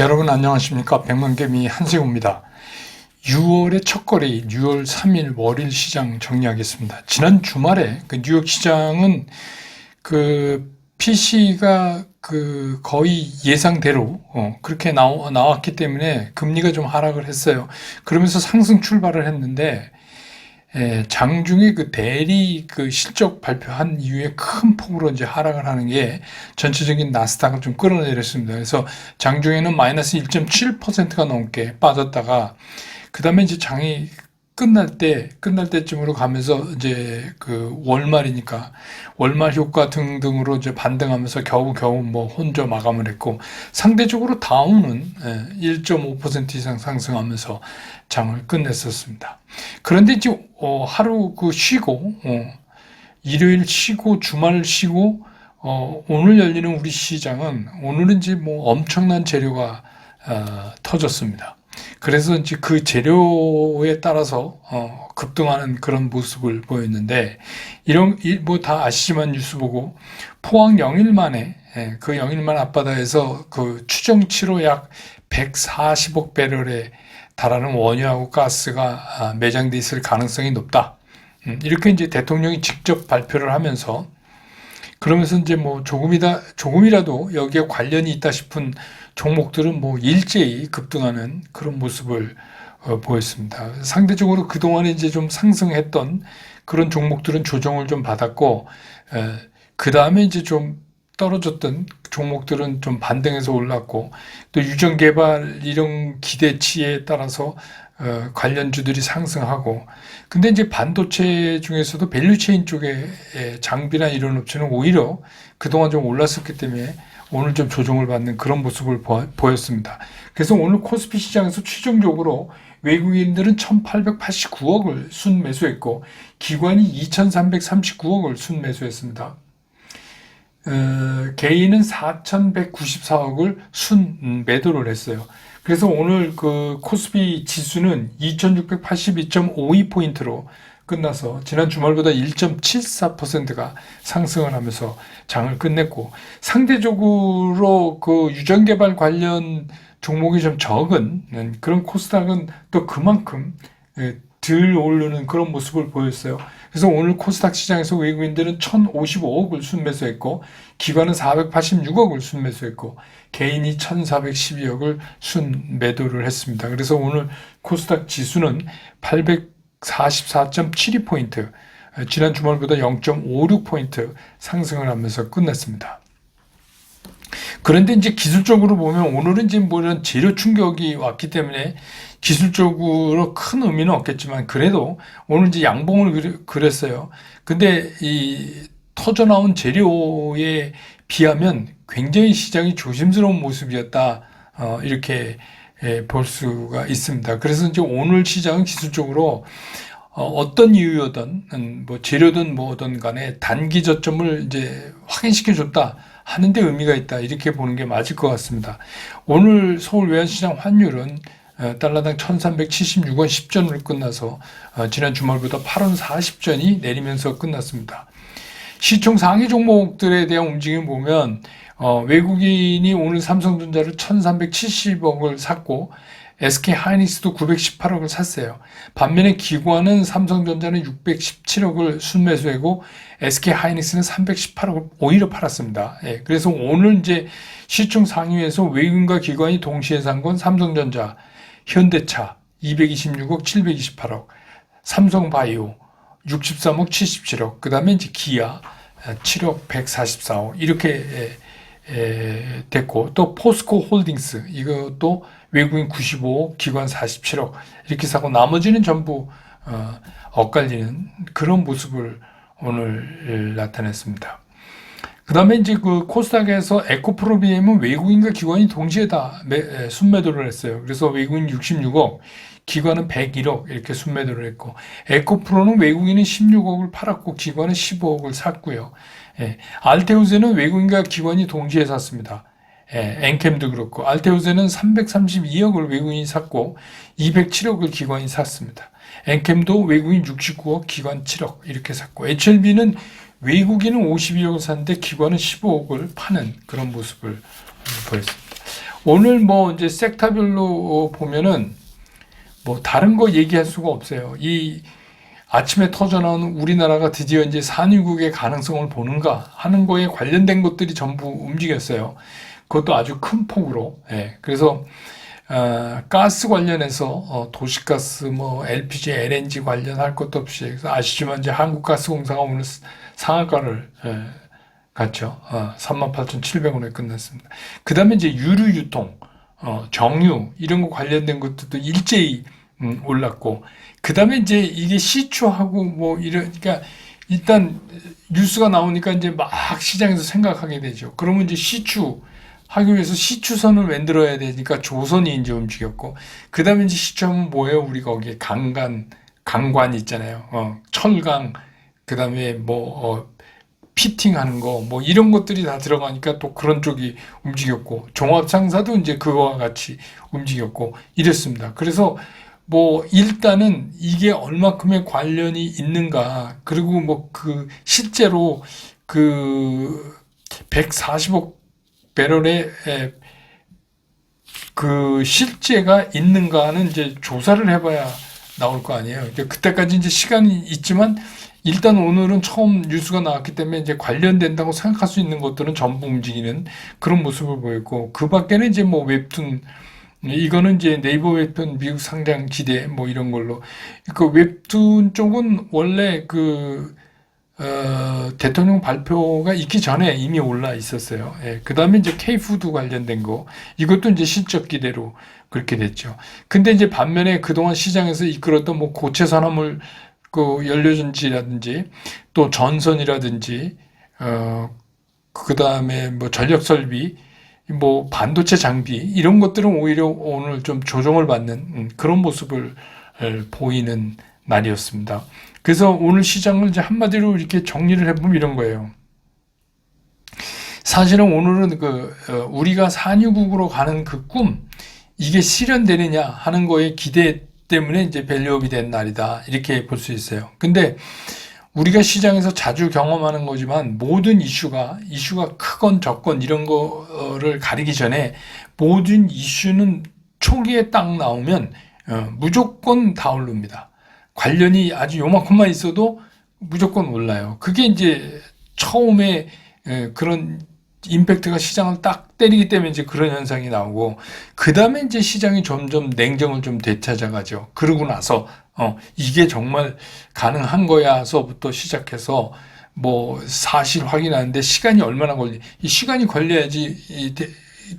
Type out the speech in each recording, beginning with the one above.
여러분 안녕하십니까? 백만개미 한세호입니다. 6월의 첫 거래일 6월 3일 월일 시장 정리하겠습니다. 지난 주말에 그 뉴욕 시장은 PC가 거의 예상대로 그렇게 나왔기 때문에 금리가 좀 하락을 했어요. 그러면서 상승 출발을 했는데 장중에 대리 실적 발표한 이후에 큰 폭으로 이제 하락을 하는 게 전체적인 나스닥을 좀 끌어내렸습니다. 그래서 장중에는 마이너스 1.7%가 넘게 빠졌다가 그 다음에 이제 장이 끝날 때쯤으로 가면서 이제 월말이니까 월말 효과 등등으로 이제 반등하면서 겨우겨우 혼조 마감을 했고, 상대적으로 다우는 1.5% 이상 상승하면서 장을 끝냈었습니다. 그런데 이제 하루 쉬고 일요일 쉬고 주말 쉬고 오늘 열리는 우리 시장은 오늘은 이제 엄청난 재료가 터졌습니다. 그래서 이제 그 재료에 따라서 급등하는 그런 모습을 보였는데, 다 아시지만 뉴스 보고 포항 영일만에 그 영일만 앞바다에서 추정치로 약 140억 배럴에 달하는 원유하고 가스가 매장돼 있을 가능성이 높다. 이렇게 이제 대통령이 직접 발표를 하면서, 그러면서 이제 조금이라도 여기에 관련이 있다 싶은 종목들은 일제히 급등하는 그런 모습을 보였습니다. 상대적으로 그동안에 이제 좀 상승했던 그런 종목들은 조정을 좀 받았고, 그 다음에 이제 좀 떨어졌던 종목들은 좀 반등해서 올랐고, 또 유전개발 이런 기대치에 따라서 관련주들이 상승하고, 근데 이제 반도체 중에서도 밸류체인 쪽에 장비나 이런 업체는 오히려 그동안 좀 올랐었기 때문에 오늘 좀 조정을 받는 그런 모습을 보였습니다. 그래서 오늘 코스피 시장에서 최종적으로 외국인들은 1889억을 순매수했고 기관이 2339억을 순매수했습니다. 개인은 4194억을 순매도를 했어요. 그래서 오늘 코스피 지수는 2682.52포인트로 끝나서 지난 주말보다 1.74%가 상승을 하면서 장을 끝냈고, 상대적으로 유전개발 관련 종목이 좀 적은 그런 코스닥은 또 그만큼 덜 오르는 그런 모습을 보였어요. 그래서 오늘 코스닥 시장에서 외국인들은 1055억을 순매수했고 기관은 486억을 순매수했고 개인이 1412억을 순매도를 했습니다. 그래서 오늘 코스닥 지수는 844.72포인트, 지난 주말보다 0.56포인트 상승을 하면서 끝났습니다. 그런데 이제 기술적으로 보면 오늘은 이제 이런 재료 충격이 왔기 때문에 기술적으로 큰 의미는 없겠지만 그래도 오늘 이제 양봉을 그렸어요. 근데 이 터져 나온 재료에 비하면 굉장히 시장이 조심스러운 모습이었다. 이렇게 볼 수가 있습니다. 그래서 이제 오늘 시장은 기술적으로 어떤 이유였든 재료든 뭐든 간에 단기 저점을 이제 확인시켜 줬다 하는데 의미가 있다, 이렇게 보는 게 맞을 것 같습니다. 오늘 서울 외환시장 환율은 달러당 1376원 10전으로 끝나서 지난 주말보다 8원 40전이 내리면서 끝났습니다. 시총 상위 종목들에 대한 움직임 보면 외국인이 오늘 삼성전자를 1370억을 샀고 SK하이닉스도 918억을 샀어요. 반면에 기관은 삼성전자는 617억을 순매수하고 SK하이닉스는 318억을 오히려 팔았습니다. 그래서 오늘 이제 시총 상위에서 외국인과 기관이 동시에 산 건 삼성전자, 현대차 226억 728억, 삼성바이오 63억 77억, 그 다음에 이제 기아 7억 144억 이렇게 됐고, 또 포스코 홀딩스 이것도 외국인 95억, 기관 47억 이렇게 사고 나머지는 전부 엇갈리는 그런 모습을 오늘 나타냈습니다. 그 다음에 이제 코스닥에서 에코프로비엠은 외국인과 기관이 동시에 다 순매도를 했어요. 그래서 외국인 66억, 기관은 101억 이렇게 순매도를 했고, 에코프로는 외국인은 16억을 팔았고 기관은 15억을 샀고요. 알테우스는 외국인과 기관이 동시에 샀습니다. 엔캠도 그렇고, 알테우스는 332억을 외국인이 샀고 207억을 기관이 샀습니다. 엔캠도 외국인 69억, 기관 7억 이렇게 샀고, HLB는 외국인은 52억을 샀는데 기관은 15억을 파는 그런 모습을 보였습니다. 오늘 뭐 이제 섹터별로 보면은 뭐 다른 거 얘기할 수가 없어요. 이 아침에 터져나오는 우리나라가 드디어 이제 산유국의 가능성을 보는가 하는 거에 관련된 것들이 전부 움직였어요. 그것도 아주 큰 폭으로. 예. 그래서 가스 관련해서 도시가스, 뭐 LPG, LNG 관련할 것도 없이 그래서 아시지만 이제 한국가스공사가 오늘 상한가를 갔죠. 38,700원에 끝났습니다. 그 다음에 이제 유류 유통, 정유 이런 거 관련된 것들도 일제히 올랐고, 그 다음에 이제 이게 시추하고 뭐 이런, 그러니까 일단 뉴스가 나오니까 이제 막 시장에서 생각하게 되죠. 그러면 이제 시추하기 위해서 시추선을 만들어야 되니까 조선이 이제 움직였고, 그 다음에 이제 시추하면 뭐예요? 우리 거기에 강관 있잖아요. 철강, 그 다음에 뭐, 피팅하는 거, 뭐 이런 것들이 다 들어가니까 또 그런 쪽이 움직였고, 종합상사도 이제 그거와 같이 움직였고, 이랬습니다. 그래서 뭐 일단은 이게 얼마큼의 관련이 있는가, 그리고 뭐 그 실제로 그 140억 배럴의 그 실제가 있는가는 이제 조사를 해봐야 나올 거 아니에요. 그때까지 이제 시간이 있지만 일단 오늘은 처음 뉴스가 나왔기 때문에 이제 관련된다고 생각할 수 있는 것들은 전부 움직이는 그런 모습을 보였고, 그 밖에는 이제 뭐 웹툰, 이거는 이제 네이버 웹툰 미국 상장 기대 뭐 이런 걸로. 그 웹툰 쪽은 원래 대통령 발표가 있기 전에 이미 올라 있었어요. 예, 그 다음에 이제 K푸드 관련된 거, 이것도 이제 실적 기대로 그렇게 됐죠. 근데 이제 반면에 그동안 시장에서 이끌었던 뭐 고체 산화물, 그 연료전지라든지 또 전선이라든지, 그 다음에 뭐 전력 설비, 뭐 반도체 장비 이런 것들은 오히려 오늘 좀 조정을 받는 그런 모습을 보이는 날이었습니다. 그래서 오늘 시장을 이제 한마디로 이렇게 정리를 해보면 이런 거예요. 사실은 오늘은 우리가 산유국으로 가는 그 꿈, 이게 실현되느냐 하는 거에 기대 때문에 이제 밸류업이 된 날이다, 이렇게 볼 수 있어요. 근데 우리가 시장에서 자주 경험하는 거지만 모든 이슈가 크건 적건 이런 거를 가리기 전에 모든 이슈는 초기에 딱 나오면 무조건 다 오릅니다. 관련이 아주 요만큼만 있어도 무조건 올라요. 그게 이제 처음에 그런 임팩트가 시장을 딱 때리기 때문에 이제 그런 현상이 나오고, 그 다음에 이제 시장이 점점 냉정을 좀 되찾아가죠. 그러고 나서 이게 정말 가능한 거야서부터 시작해서 뭐 사실 확인하는데 시간이 얼마나 이 시간이 걸려야지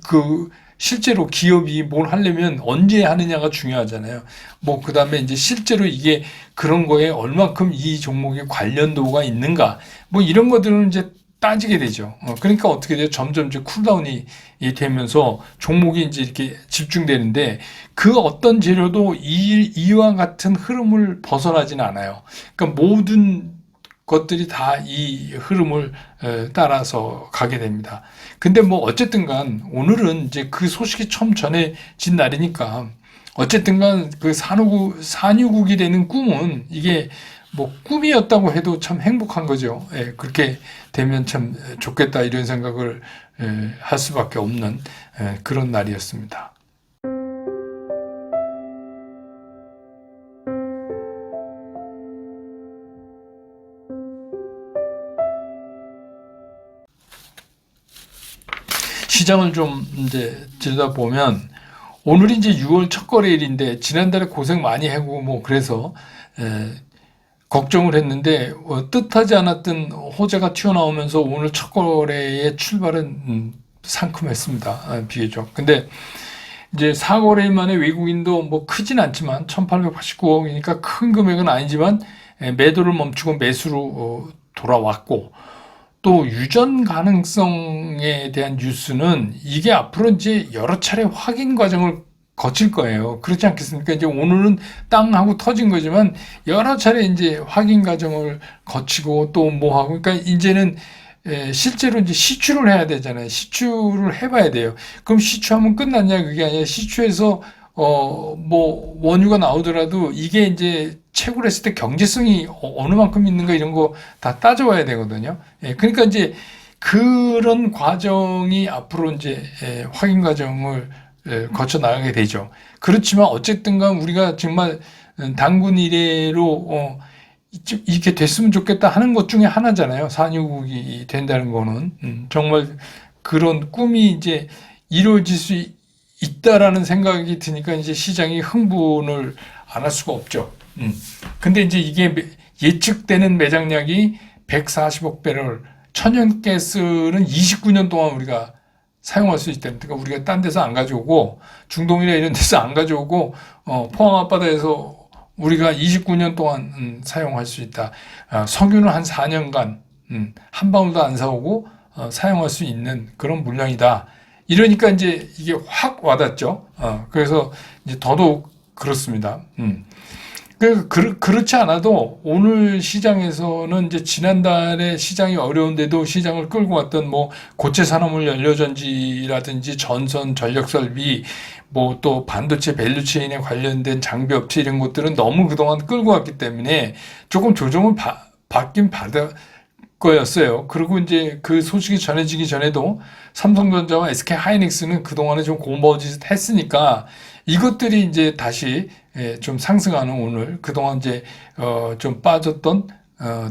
그 실제로 기업이 뭘 하려면 언제 하느냐가 중요하잖아요. 뭐 그 다음에 이제 실제로 이게 그런 거에 얼만큼 이 종목의 관련도가 있는가, 뭐 이런 것들은 이제 따지게 되죠. 그러니까 어떻게 돼요? 점점 이제 쿨다운이 되면서 종목이 이제 이렇게 집중되는데, 그 어떤 재료도 이와 같은 흐름을 벗어나지는 않아요. 그러니까 모든 것들이 다 이 흐름을 따라서 가게 됩니다. 근데 뭐 어쨌든 간 오늘은 이제 그 소식이 처음 전해진 날이니까, 어쨌든 간 그 산유국이 되는 꿈은 이게 뭐 꿈이었다고 해도 참 행복한 거죠. 예, 그렇게 되면 참 좋겠다, 이런 생각을 할 수밖에 없는 그런 날이었습니다. 시장을 좀 이제 들여다보면 오늘이 이제 6월 첫 거래일인데 지난달에 고생 많이 하고 뭐 그래서 걱정을 했는데 뜻하지 않았던 호재가 튀어나오면서 오늘 첫 거래의 출발은 상큼했습니다. 비교적. 근데 이제 4거래일 만에 외국인도 뭐 크진 않지만 1889억이니까 큰 금액은 아니지만 매도를 멈추고 매수로 돌아왔고, 또 유전 가능성에 대한 뉴스는 이게 앞으로 이제 여러 차례 확인 과정을 거칠 거예요. 그렇지 않겠습니까? 이제 오늘은 땅 하고 터진 거지만 여러 차례 이제 확인 과정을 거치고 또 뭐 하고, 그러니까 이제는 실제로 이제 시추를 해야 되잖아요. 시추를 해봐야 돼요. 그럼 시추하면 끝났냐? 그게 아니라 시추해서 뭐 원유가 나오더라도 이게 이제 채굴 했을 때 경제성이 어느 만큼 있는가 이런 거 다 따져봐야 되거든요. 예, 그러니까 이제 그런 과정이 앞으로 이제 확인 과정을 거쳐 나가게 되죠. 그렇지만 어쨌든 간 우리가 정말 단군 이래로 이렇게 됐으면 좋겠다 하는 것 중에 하나잖아요. 산유국이 된다는 거는. 정말 그런 꿈이 이제 이루어질 수 있다라는 생각이 드니까 이제 시장이 흥분을 안 할 수가 없죠. 근데 이제 이게 예측되는 매장량이 140억 배럴, 천연가스는 29년 동안 우리가 사용할 수 있다는, 그러니까 우리가 딴 데서 안 가져오고, 중동이나 이런 데서 안 가져오고, 포항 앞바다에서 우리가 29년 동안 사용할 수 있다. 석유는 한 4년간 한 방울도 안 사오고 사용할 수 있는 그런 물량이다. 이러니까 이제 이게 확 와닿죠. 그래서 이제 더더욱 그렇습니다. 그렇지 않아도 오늘 시장에서는 이제 지난달에 시장이 어려운데도 시장을 끌고 왔던 뭐 고체 산화물 연료전지라든지 전선 전력 설비 뭐 또 반도체 밸류체인에 관련된 장비 업체 이런 것들은 너무 그동안 끌고 왔기 때문에 조금 조정을 받긴 받을 거였어요. 그리고 이제 그 소식이 전해지기 전에도 삼성전자와 SK 하이닉스는 그동안에 좀 고머짓 했으니까 이것들이 이제 다시 좀 상승하는 오늘 그동안 이제 좀 빠졌던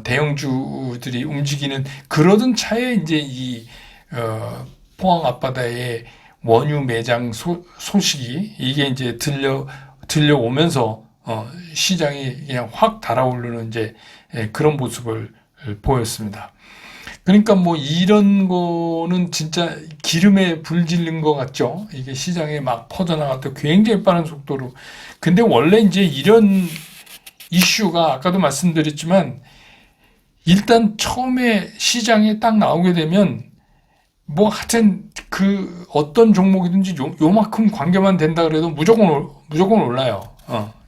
대형주들이 움직이는 그러던 차에 이제 이 포항 앞바다의 원유 매장 소식이 이게 이제 들려오면서 시장이 그냥 확 달아오르는 이제 그런 모습을 보였습니다. 그러니까 뭐 이런 거는 진짜 기름에 불 질른 것 같죠. 이게 시장에 막 퍼져나갔다 굉장히 빠른 속도로. 근데 원래 이제 이런 이슈가 아까도 말씀드렸지만 일단 처음에 시장에 딱 나오게 되면 뭐 하여튼 그 어떤 종목이든지 요만큼 관계만 된다 그래도 무조건 올라요.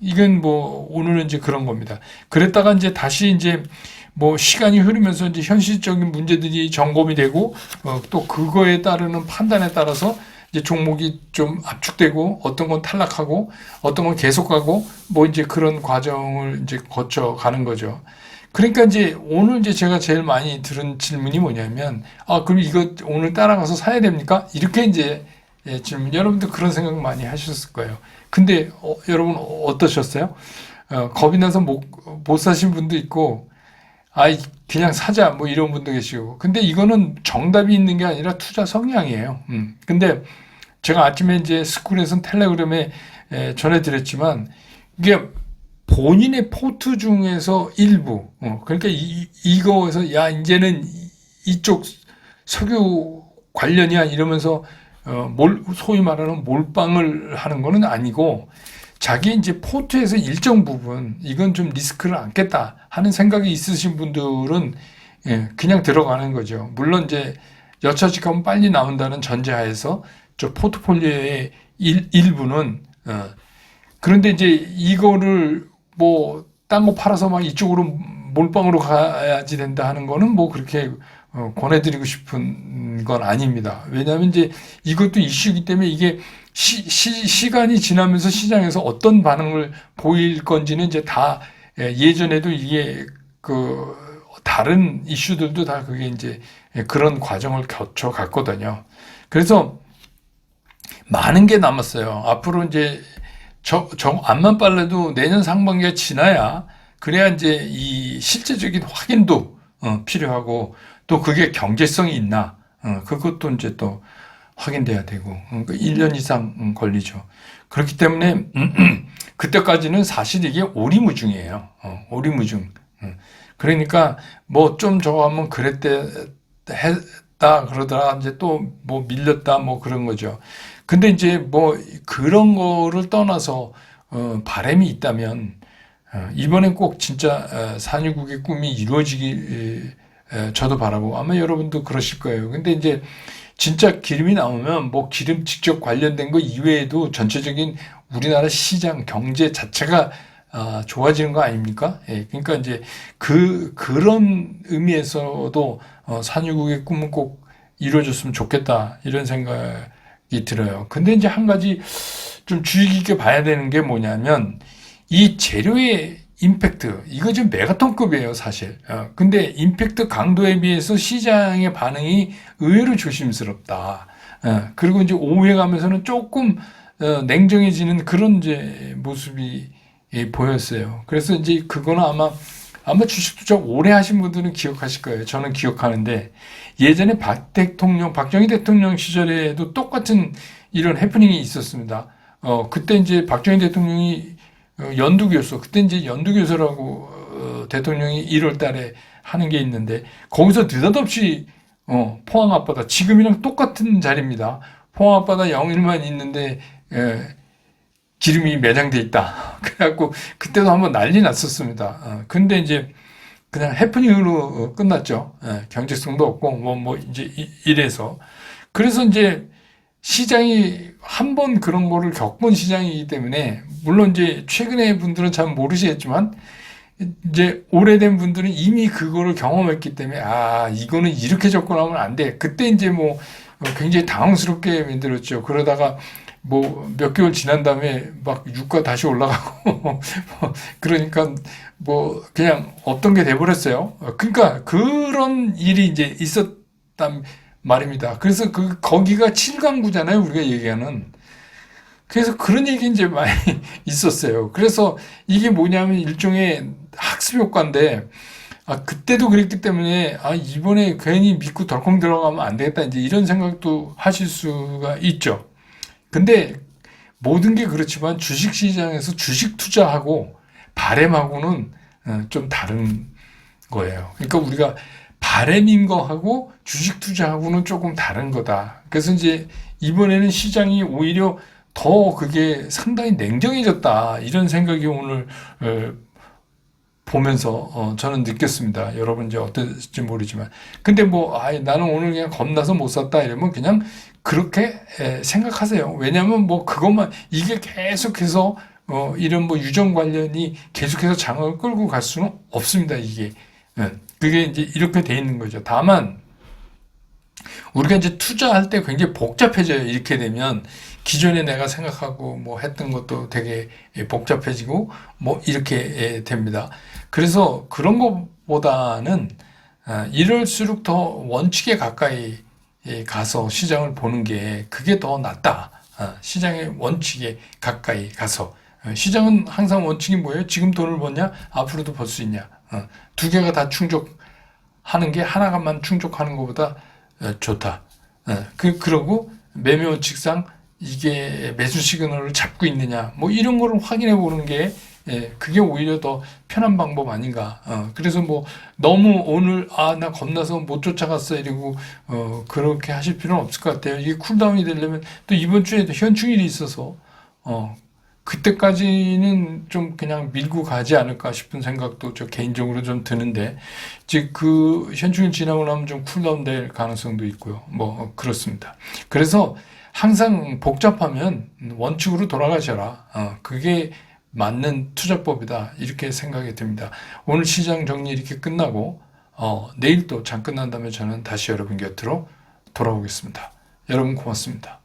이건 뭐 오늘은 이제 그런 겁니다. 그랬다가 이제 다시 이제 뭐 시간이 흐르면서 이제 현실적인 문제들이 점검이 되고 또 그거에 따르는 판단에 따라서 이제 종목이 좀 압축되고 어떤 건 탈락하고 어떤 건 계속 가고 뭐 이제 그런 과정을 이제 거쳐 가는 거죠. 그러니까 이제 오늘 이제 제가 제일 많이 들은 질문이 뭐냐면 그럼 이거 오늘 따라가서 사야 됩니까? 이렇게 이제 질문. 여러분도 그런 생각 많이 하셨을 거예요. 근데 여러분 어떠셨어요? 겁이 나서 못 사신 분도 있고 그냥 사자 뭐 이런 분도 계시고. 근데 이거는 정답이 있는 게 아니라 투자 성향이에요. 근데 제가 아침에 이제 스쿨에서 텔레그램에 전해드렸지만 이게 본인의 포트 중에서 일부, 그러니까 이거에서 이제는 이쪽 석유 관련이야 이러면서 소위 말하는 몰빵을 하는 거는 아니고 자기 이제 포트에서 일정 부분 이건 좀 리스크를 안겠다 하는 생각이 있으신 분들은 그냥 들어가는 거죠. 물론 이제 여차직하면 빨리 나온다는 전제하에서 저 포트폴리오의 일부는 그런데 이제 이거를 뭐 딴 거 팔아서 막 이쪽으로 몰빵으로 가야지 된다 하는 거는 뭐 그렇게 권해드리고 싶은 건 아닙니다. 왜냐하면 이제 이것도 이슈이기 때문에 이게 시간이 지나면서 시장에서 어떤 반응을 보일 건지는 이제 다 예전에도 이게 그 다른 이슈들도 다 그게 이제 그런 과정을 거쳐 갔거든요. 그래서 많은 게 남았어요. 앞으로 이제 암만 빨라도 내년 상반기가 지나야 그래야 이제 이 실제적인 확인도 필요하고 또 그게 경제성이 있나 그것도 이제 또 확인돼야 되고 그러니까 1년 이상 걸리죠. 그렇기 때문에 그때까지는 사실 이게 오리무중이에요. 오리무중. 그러니까 뭐 좀 저거 하면 했다 그러더라 이제 또 뭐 밀렸다 뭐 그런 거죠. 근데 이제 뭐 그런 거를 떠나서 바람이 있다면 이번엔 꼭 진짜 산유국의 꿈이 이루어지길 저도 바라고 아마 여러분도 그러실 거예요. 근데 이제 진짜 기름이 나오면 뭐 기름 직접 관련된 거 이외에도 전체적인 우리나라 시장 경제 자체가 좋아지는 거 아닙니까? 그러니까 이제 그런 의미에서도 산유국의 꿈은 꼭 이루어졌으면 좋겠다 이런 생각이 들어요. 근데 이제 한 가지 좀 주의 깊게 봐야 되는 게 뭐냐면 이 재료의 임팩트, 이거 지금 메가톤급이에요, 사실. 근데 임팩트 강도에 비해서 시장의 반응이 의외로 조심스럽다. 그리고 이제 오후에 가면서는 조금 냉정해지는 그런 이제 모습이 보였어요. 그래서 이제 그거는 아마 주식 투자 오래 하신 분들은 기억하실 거예요. 저는 기억하는데 예전에 박정희 대통령 시절에도 똑같은 이런 해프닝이 있었습니다. 그때 이제 박정희 대통령이 연두교수, 그때 이제 연두교수라고 대통령이 1월 달에 하는 게 있는데 거기서 느닷없이 포항 앞바다, 지금이랑 똑같은 자리입니다. 포항 앞바다 영일만 있는데 기름이 매장돼 있다. 그래갖고 그때도 한번 난리 났었습니다. 근데 이제 그냥 해프닝으로 끝났죠. 경제성도 없고 뭐 이제 이래서 그래서 이제 시장이 한 번 그런 거를 겪은 시장이기 때문에 물론 이제 최근에 분들은 잘 모르시겠지만 이제 오래된 분들은 이미 그거를 경험했기 때문에 이거는 이렇게 접근하면 안 돼. 그때 이제 뭐 굉장히 당황스럽게 만들었죠. 그러다가 뭐 몇 개월 지난 다음에 막 유가 다시 올라가고 그러니까 뭐 그냥 없던 게 돼버렸어요. 그러니까 그런 일이 이제 있었단 말입니다. 그래서 거기가 7강구잖아요. 우리가 얘기하는. 그래서 그런 얘기 이제 많이 있었어요. 그래서 이게 뭐냐면 일종의 학습 효과인데, 그때도 그랬기 때문에, 이번에 괜히 믿고 덜컹 들어가면 안 되겠다. 이제 이런 생각도 하실 수가 있죠. 근데 모든 게 그렇지만 주식 시장에서 주식 투자하고 바램하고는 좀 다른 거예요. 그러니까 우리가 바램인 거하고 주식 투자하고는 조금 다른 거다. 그래서 이제 이번에는 시장이 오히려 더 그게 상당히 냉정해졌다. 이런 생각이 오늘 보면서 저는 느꼈습니다. 여러분 이제 어떨지 모르지만. 근데 뭐 나는 오늘 그냥 겁나서 못 샀다 이러면 그냥 그렇게 생각하세요. 왜냐하면 뭐 그것만 이게 계속해서 이런 뭐 유전 관련이 계속해서 장을 끌고 갈 수는 없습니다. 이게 그게 이제 이렇게 돼 있는 거죠. 다만 우리가 이제 투자할 때 굉장히 복잡해져요. 이렇게 되면 기존에 내가 생각하고 뭐 했던 것도 되게 복잡해지고 뭐 이렇게 됩니다. 그래서 그런 것보다는 이럴수록 더 원칙에 가까이 가서 시장을 보는 게 그게 더 낫다. 시장의 원칙에 가까이 가서 시장은 항상 원칙이 뭐예요? 지금 돈을 버냐? 앞으로도 벌 수 있냐? 두 개가 다 충족하는 게 하나만 충족하는 것보다 좋다. 그러고 매매 원칙상 이게 매수 시그널을 잡고 있느냐, 뭐 이런 거를 확인해 보는 게 그게 오히려 더 편한 방법 아닌가. 그래서 뭐 너무 오늘 나 겁나서 못 쫓아갔어 이러고 그렇게 하실 필요는 없을 것 같아요. 이게 쿨다운이 되려면 또 이번 주에도 현충일이 있어서 그때까지는 좀 그냥 밀고 가지 않을까 싶은 생각도 저 개인적으로 좀 드는데, 즉 그 현충일 지나고 나면 좀 쿨다운 될 가능성도 있고요. 뭐 그렇습니다. 그래서 항상 복잡하면 원칙으로 돌아가셔라. 그게 맞는 투자법이다. 이렇게 생각이 듭니다. 오늘 시장 정리 이렇게 끝나고 내일 또 장 끝난 다음에 저는 다시 여러분 곁으로 돌아오겠습니다. 여러분 고맙습니다.